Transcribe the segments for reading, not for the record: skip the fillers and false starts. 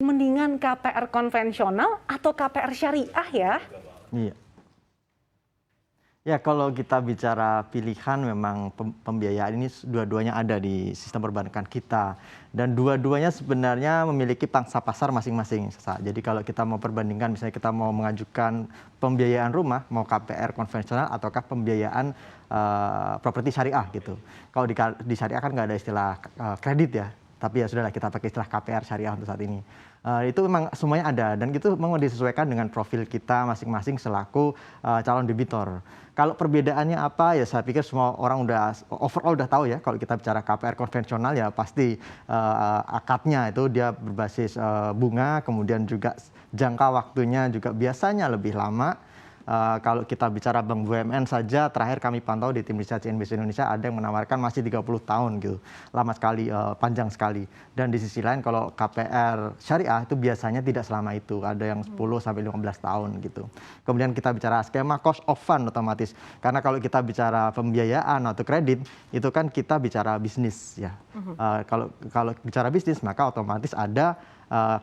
Mendingan KPR konvensional atau KPR syariah ya? Iya. Ya kalau kita bicara pilihan memang pembiayaan ini dua-duanya ada di sistem perbankan kita. Dan dua-duanya sebenarnya memiliki pangsa pasar masing-masing. Jadi kalau kita mau perbandingkan, misalnya kita mau mengajukan pembiayaan rumah, mau KPR konvensional ataukah pembiayaan properti syariah gitu. Kalau di syariah kan nggak ada istilah kredit ya. Tapi ya sudahlah, kita pakai istilah KPR syariah untuk saat ini. Itu memang semuanya ada dan itu memang disesuaikan dengan profil kita masing-masing selaku calon debitor. Kalau perbedaannya apa ya, saya pikir semua orang overall udah tahu ya. Kalau kita bicara KPR konvensional ya pasti akadnya itu dia berbasis bunga, kemudian juga jangka waktunya juga biasanya lebih lama. Kalau kita bicara bank BUMN saja, terakhir kami pantau di tim riset CNBC Indonesia ada yang menawarkan masih 30 tahun gitu. Lama sekali, panjang sekali. Dan di sisi lain kalau KPR syariah itu biasanya tidak selama itu, ada yang 10 sampai 15 tahun gitu. Kemudian kita bicara skema cost of fund otomatis. Karena kalau kita bicara pembiayaan atau kredit, itu kan kita bicara bisnis ya. Kalau bicara bisnis maka otomatis ada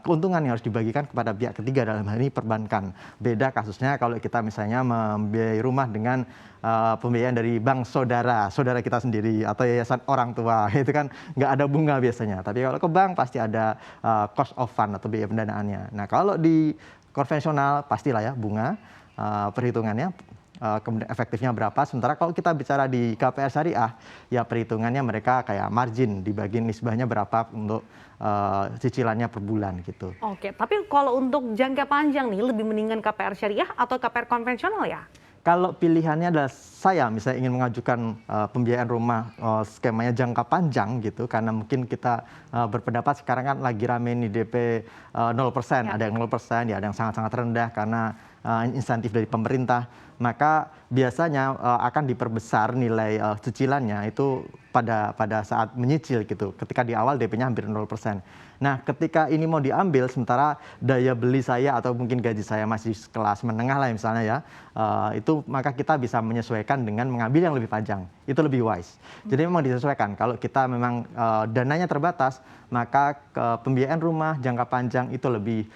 keuntungan yang harus dibagikan kepada pihak ketiga, dalam hal ini perbankan. Beda kasusnya kalau kita misalnya membiayai rumah dengan pembiayaan dari bank saudara kita sendiri atau yayasan orang tua, itu kan nggak ada bunga biasanya. Tapi kalau ke bank pasti ada cost of fund atau biaya pendanaannya. Nah kalau di konvensional pastilah ya bunga perhitungannya. Kemudian efektifnya berapa, sementara kalau kita bicara di KPR syariah ya perhitungannya mereka kayak margin dibagi nisbahnya berapa untuk cicilannya per bulan gitu. Oke, tapi kalau untuk jangka panjang nih lebih mendingan KPR syariah atau KPR konvensional ya? Kalau pilihannya adalah saya misalnya ingin mengajukan pembiayaan rumah skemanya jangka panjang gitu, karena mungkin kita berpendapat sekarang kan lagi rame nih DP 0%, ya. Ada yang 0%, ya ada yang sangat-sangat rendah karena insentif dari pemerintah, maka biasanya akan diperbesar nilai cicilannya itu pada saat menyicil gitu. Ketika di awal DP-nya hampir 0%. Nah, ketika ini mau diambil sementara daya beli saya atau mungkin gaji saya masih kelas menengah lah misalnya ya, itu maka kita bisa menyesuaikan dengan mengambil yang lebih panjang. Itu lebih wise. Jadi memang disesuaikan. Kalau kita memang dananya terbatas, maka pembiayaan rumah jangka panjang itu lebih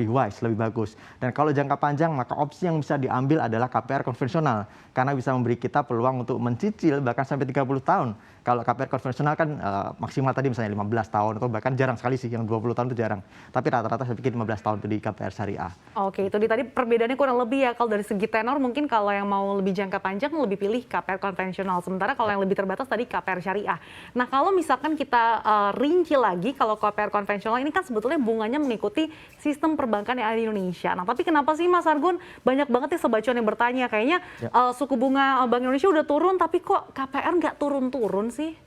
wise, lebih bagus. Dan kalau jangka panjang, maka opsi yang bisa diambil adalah KPR konvensional karena bisa memberi kita peluang untuk mencicil bahkan sampai 30 tahun. Kalau KPR konvensional kan maksimal tadi misalnya 15 tahun atau bahkan jarang sekali sih yang 20 tahun itu jarang. Tapi rata-rata saya pikir 15 tahun itu di KPR syariah. Oke, itu tadi perbedaannya kurang lebih ya. Kalau dari segi tenor mungkin kalau yang mau lebih jangka panjang lebih pilih KPR konvensional. Sementara kalau yang lebih terbatas tadi KPR syariah. Nah, kalau misalkan kita rinci lagi, kalau KPR konvensional ini kan sebetulnya bunganya mengikuti sistem perbankan yang ada di Indonesia. Nah, tapi kenapa sih Mas Argun banyak banget ya sebacuan yang bertanya, kayaknya suku bunga Bank Indonesia udah turun tapi kok KPR nggak turun-turun sih?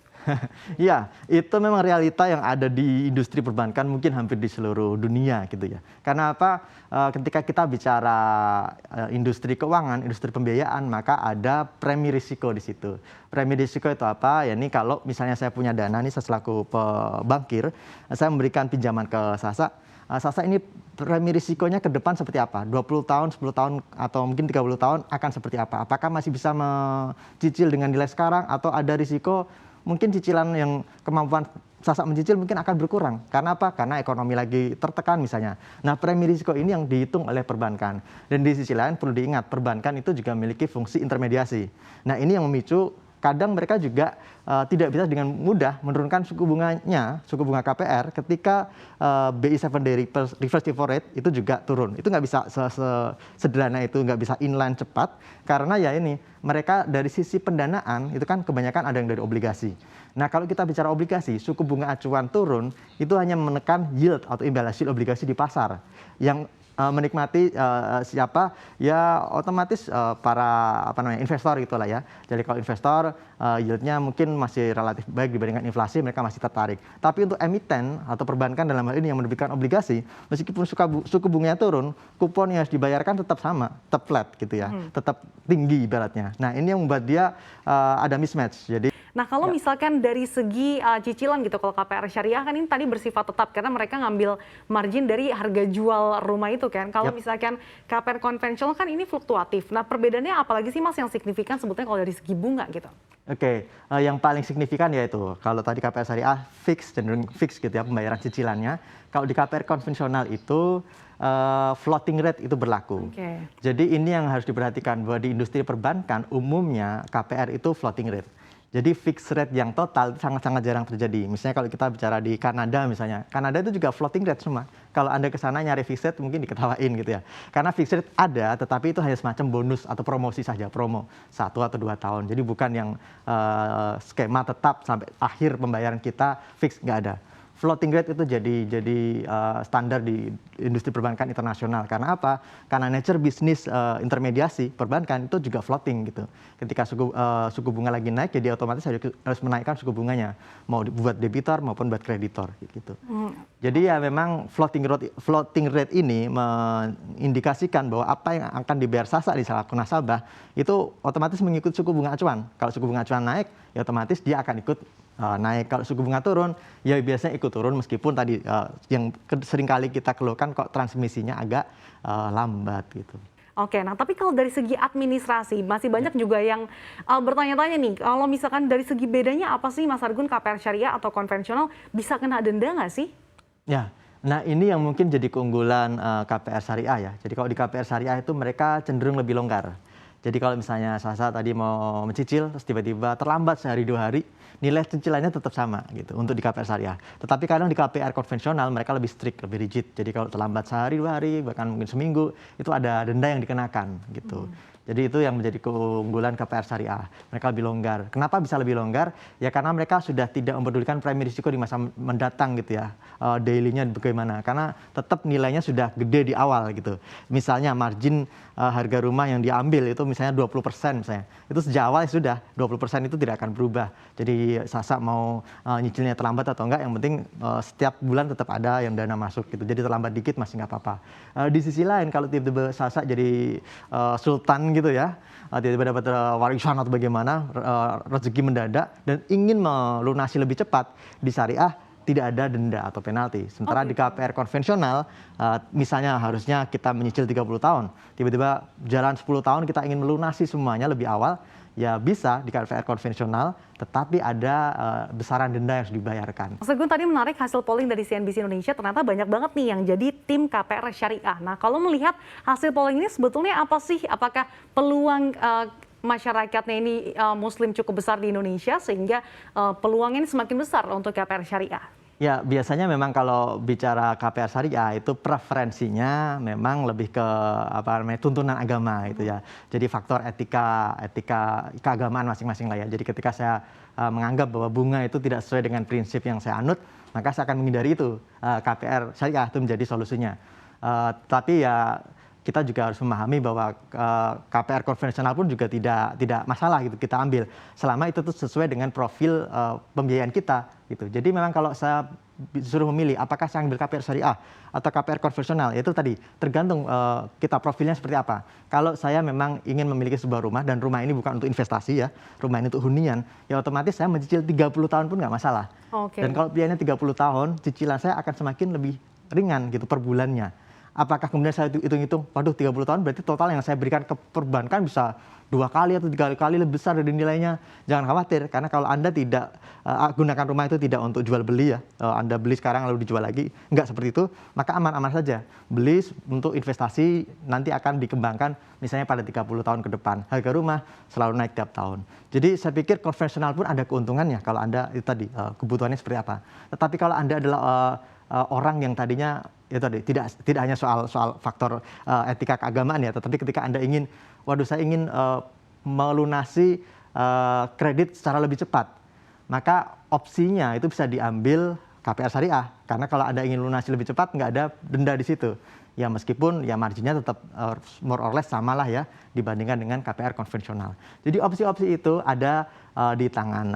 Ya, itu memang realita yang ada di industri perbankan mungkin hampir di seluruh dunia gitu ya. Karena apa? Ketika kita bicara industri keuangan, industri pembiayaan, maka ada premi risiko di situ. Premi risiko itu apa? Ya ini kalau misalnya saya punya dana nih saya selaku pembangkir, saya memberikan pinjaman ke Sasa. Sasa ini premi risikonya ke depan seperti apa? 20 tahun, 10 tahun, atau mungkin 30 tahun akan seperti apa? Apakah masih bisa mencicil dengan nilai sekarang atau ada risiko mungkin cicilan yang kemampuan Sasa mencicil mungkin akan berkurang. Karena apa? Karena ekonomi lagi tertekan misalnya. Nah, premi risiko ini yang dihitung oleh perbankan. Dan di sisi lain perlu diingat, perbankan itu juga memiliki fungsi intermediasi. Nah, ini yang memicu kadang mereka juga tidak bisa dengan mudah menurunkan suku bunganya, suku bunga KPR ketika BI 7 day reverse repo rate itu juga turun. Itu nggak bisa sederhana itu, nggak bisa inline cepat karena ya ini mereka dari sisi pendanaan itu kan kebanyakan ada yang dari obligasi. Nah kalau kita bicara obligasi, suku bunga acuan turun itu hanya menekan yield atau imbal hasil obligasi di pasar yang menikmati siapa ya otomatis para investor gitulah ya. Jadi kalau investor yieldnya mungkin masih relatif baik dibandingkan inflasi, mereka masih tertarik. Tapi untuk emiten atau perbankan dalam hal ini yang menerbitkan obligasi, meskipun suku bunganya turun, kupon yang harus dibayarkan tetap sama, tetap flat gitu ya, tetap tinggi ibaratnya. Nah ini yang membuat dia ada mismatch. Jadi Nah, kalau Ya. misalkan dari segi cicilan gitu, kalau KPR syariah kan ini tadi bersifat tetap karena mereka ngambil margin dari harga jual rumah itu kan. Kalau Yap. misalkan KPR konvensional kan ini fluktuatif. Nah, perbedaannya apalagi sih Mas yang signifikan sebetulnya kalau dari segi bunga gitu? Oke, yang paling signifikan yaitu kalau tadi KPR syariah fix, cenderung fix gitu ya pembayaran cicilannya. Kalau di KPR konvensional itu floating rate itu berlaku. Oke. Jadi ini yang harus diperhatikan bahwa di industri perbankan umumnya KPR itu floating rate. Jadi fixed rate yang total itu sangat-sangat jarang terjadi. Misalnya kalau kita bicara di Kanada misalnya, Kanada itu juga floating rate semua. Kalau Anda ke sana nyari fixed rate mungkin diketawain gitu ya. Karena fixed rate ada, tetapi itu hanya semacam bonus atau promosi saja, promo 1 atau 2 tahun. Jadi bukan yang skema tetap sampai akhir pembayaran kita fix, nggak ada. Floating rate itu jadi standar di industri perbankan internasional. Karena apa? Karena nature bisnis intermediasi perbankan itu juga floating gitu. Ketika suku bunga lagi naik, jadi otomatis harus menaikkan suku bunganya, mau buat debitor maupun buat kreditor gitu. Jadi ya memang floating rate ini mengindikasikan bahwa apa yang akan dibayar Sasa di selaku nasabah itu otomatis mengikut suku bunga acuan. Kalau suku bunga acuan naik, ya otomatis dia akan ikut naik. Kalau suku bunga turun, ya biasanya ikut turun meskipun tadi yang seringkali kita keluhkan kok transmisinya agak lambat gitu. Oke, nah tapi kalau dari segi administrasi masih banyak juga yang bertanya-tanya nih, kalau misalkan dari segi bedanya apa sih Mas Argun KPR syariah atau konvensional bisa kena denda nggak sih? Ya, nah ini yang mungkin jadi keunggulan KPR syariah ya. Jadi kalau di KPR syariah itu mereka cenderung lebih longgar. Jadi kalau misalnya Sasa tadi mau mencicil, terus tiba-tiba terlambat sehari 2 hari, nilai cicilannya tetap sama gitu untuk di KPR syariah. Tetapi kadang di KPR konvensional mereka lebih strict, lebih rigid. Jadi kalau terlambat sehari 2 hari, bahkan mungkin seminggu, itu ada denda yang dikenakan gitu. Jadi itu yang menjadi keunggulan KPR syariah. Mereka lebih longgar. Kenapa bisa lebih longgar? Ya karena mereka sudah tidak mempedulikan premi risiko di masa mendatang gitu ya. Daily-nya bagaimana. Karena tetap nilainya sudah gede di awal gitu. Misalnya margin harga rumah yang diambil itu misalnya 20% misalnya. Itu sejak awal ya sudah 20% itu tidak akan berubah. Jadi Sasa mau nyicilnya terlambat atau enggak, yang penting setiap bulan tetap ada yang dana masuk gitu. Jadi terlambat dikit masih nggak apa-apa. Di sisi lain kalau tiba-tiba Sasa jadi sultan gitu ya, tiba-tiba dapat warisan atau bagaimana, rezeki mendadak dan ingin melunasi lebih cepat, di syariah tidak ada denda atau penalti. Sementara di KPR konvensional, misalnya harusnya kita menyicil 30 tahun, tiba-tiba jalan 10 tahun kita ingin melunasi semuanya lebih awal, ya bisa di KPR konvensional, tetapi ada besaran denda yang harus dibayarkan. Mas Argun tadi menarik hasil polling dari CNBC Indonesia, ternyata banyak banget nih yang jadi tim KPR syariah. Nah kalau melihat hasil polling ini sebetulnya apa sih? Apakah peluang masyarakatnya ini muslim cukup besar di Indonesia sehingga peluangnya ini semakin besar untuk KPR syariah? Ya, biasanya memang kalau bicara KPR syariah itu preferensinya memang lebih ke apa namanya tuntunan agama gitu ya. Jadi faktor etika keagamaan masing-masing lah ya. Jadi ketika saya menganggap bahwa bunga itu tidak sesuai dengan prinsip yang saya anut, maka saya akan menghindari itu. KPR syariah itu menjadi solusinya. Tapi ya kita juga harus memahami bahwa KPR konvensional pun juga tidak masalah gitu kita ambil selama itu tuh sesuai dengan profil pembiayaan kita gitu. Jadi memang kalau saya disuruh memilih apakah saya ambil KPR syariah atau KPR konvensional, itu tadi tergantung kita profilnya seperti apa. Kalau saya memang ingin memiliki sebuah rumah dan rumah ini bukan untuk investasi ya, rumah ini untuk hunian, ya otomatis saya mencicil 30 tahun pun nggak masalah. Dan kalau pilihannya 30 tahun, cicilan saya akan semakin lebih ringan gitu per bulannya. Apakah kemudian saya hitung-hitung, waduh 30 tahun berarti total yang saya berikan ke perbankan bisa 2 kali atau 3 kali lebih besar dari nilainya. Jangan khawatir, karena kalau Anda tidak gunakan rumah itu tidak untuk jual beli ya, Anda beli sekarang lalu dijual lagi, enggak seperti itu, maka aman-aman saja. Beli untuk investasi nanti akan dikembangkan misalnya pada 30 tahun ke depan. Harga rumah selalu naik tiap tahun. Jadi saya pikir konvensional pun ada keuntungannya kalau Anda itu tadi kebutuhannya seperti apa. Tetapi kalau Anda adalah orang yang tadinya itu tadi tidak hanya soal faktor etika keagamaan ya, tetapi ketika Anda ingin, waduh saya ingin melunasi kredit secara lebih cepat, maka opsinya itu bisa diambil KPR syariah, karena kalau Anda ingin lunasi lebih cepat nggak ada denda di situ. Ya meskipun ya marginnya tetap more or less sama lah ya dibandingkan dengan KPR konvensional. Jadi opsi-opsi itu ada di tangan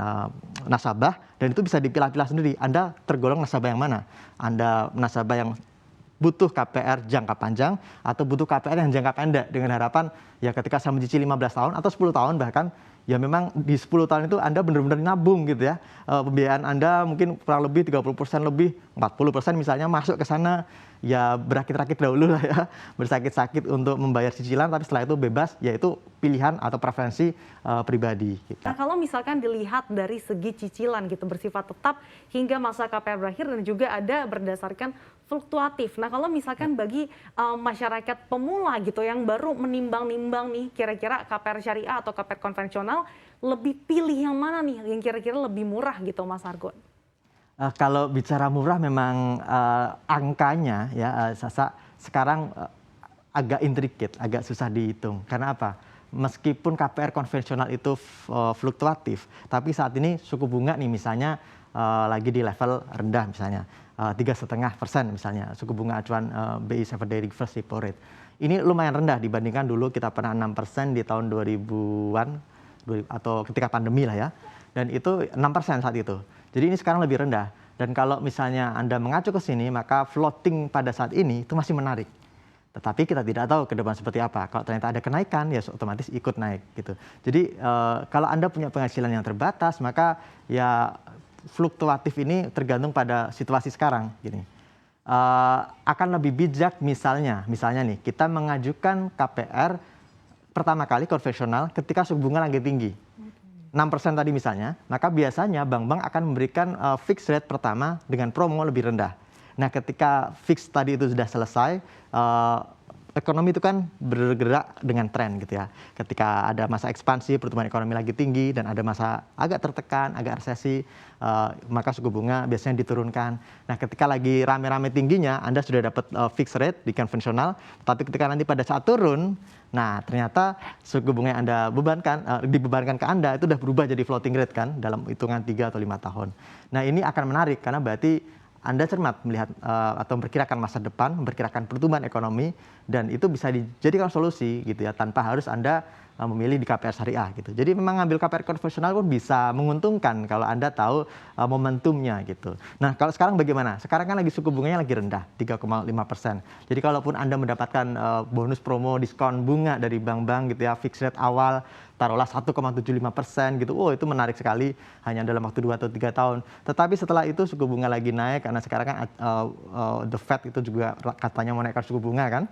nasabah dan itu bisa dipilah-pilah sendiri. Anda tergolong nasabah yang mana? Anda nasabah yang butuh KPR jangka panjang atau butuh KPR yang jangka pendek dengan harapan ya ketika saya mencicil 15 tahun atau 10 tahun bahkan ya memang di 10 tahun itu Anda benar-benar nabung gitu ya. Pembiayaan Anda mungkin kurang lebih 30% lebih, 40% misalnya masuk ke sana, ya berakit-rakit dahulu lah ya, bersakit-sakit untuk membayar cicilan, tapi setelah itu bebas, yaitu pilihan atau preferensi pribadi. Gitu. Nah, kalau misalkan dilihat dari segi cicilan gitu bersifat tetap hingga masa KPR berakhir dan juga ada berdasarkan fluktuatif. Nah, kalau misalkan bagi masyarakat pemula gitu yang baru menimbang-nimbang nih kira-kira KPR syariah atau KPR konvensional, lebih pilih yang mana nih yang kira-kira lebih murah gitu Mas Argon? Kalau bicara murah memang angkanya ya Sasa sekarang agak intricate, agak susah dihitung. Karena apa? Meskipun KPR konvensional itu fluktuatif, tapi saat ini suku bunga nih misalnya lagi di level rendah misalnya 3,5% misalnya suku bunga acuan BI 7-day reverse repo rate. Ini lumayan rendah dibandingkan dulu kita pernah 6% di tahun 2000-an atau ketika pandemi lah ya. Dan itu 6% saat itu. Jadi ini sekarang lebih rendah. Dan kalau misalnya Anda mengacu ke sini, maka floating pada saat ini itu masih menarik. Tetapi kita tidak tahu ke depan seperti apa. Kalau ternyata ada kenaikan, ya otomatis ikut naik gitu. Jadi kalau Anda punya penghasilan yang terbatas, maka ya fluktuatif ini tergantung pada situasi sekarang. Gini. Akan lebih bijak misalnya nih kita mengajukan KPR pertama kali konvensional ketika suku bunga lagi tinggi. 6% tadi misalnya, maka biasanya bank-bank akan memberikan fixed rate pertama dengan promo lebih rendah. Nah, ketika fix tadi itu sudah selesai, ekonomi itu kan bergerak dengan tren gitu ya. Ketika ada masa ekspansi, pertumbuhan ekonomi lagi tinggi, dan ada masa agak tertekan, agak resesi, maka suku bunga biasanya diturunkan. Nah, ketika lagi rame-rame tingginya, Anda sudah dapat fixed rate di konvensional, tapi ketika nanti pada saat turun, nah ternyata suku bunga yang Anda dibebankan ke Anda itu sudah berubah jadi floating rate kan, dalam hitungan 3 atau 5 tahun. Nah, ini akan menarik karena berarti Anda cermat melihat atau memperkirakan masa depan, memperkirakan pertumbuhan ekonomi, dan itu bisa dijadikan solusi gitu ya, tanpa harus Anda memilih di KPR syariah gitu. Jadi memang ngambil KPR konvensional pun bisa menguntungkan kalau Anda tahu momentumnya gitu. Nah, kalau sekarang bagaimana? Sekarang kan lagi suku bunganya lagi rendah, 3,5%. Jadi kalaupun Anda mendapatkan bonus promo diskon bunga dari bank-bank gitu ya, fixed rate awal, taruhlah 1,75% gitu. Oh, itu menarik sekali hanya dalam waktu 2 atau 3 tahun. Tetapi setelah itu suku bunga lagi naik karena sekarang kan the Fed itu juga katanya mau naikkan suku bunga kan.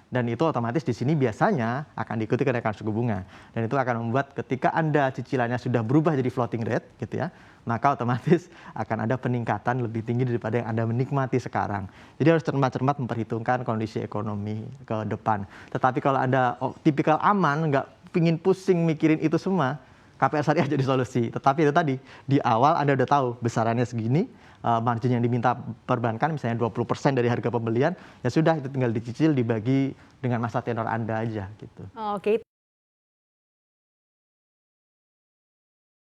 Dan itu otomatis di sini biasanya akan diikuti kenaikan suku bunga. Dan itu akan membuat ketika Anda cicilannya sudah berubah jadi floating rate gitu ya, maka otomatis akan ada peningkatan lebih tinggi daripada yang Anda menikmati sekarang. Jadi harus cermat-cermat memperhitungkan kondisi ekonomi ke depan. Tetapi kalau Anda tipikal aman, nggak pingin pusing mikirin itu semua, KPR syariah jadi solusi. Tetapi itu tadi, di awal Anda udah tahu besarannya segini, margin yang diminta perbankan misalnya 20% dari harga pembelian, ya sudah itu tinggal dicicil dibagi dengan masa tenor Anda aja gitu. Oke.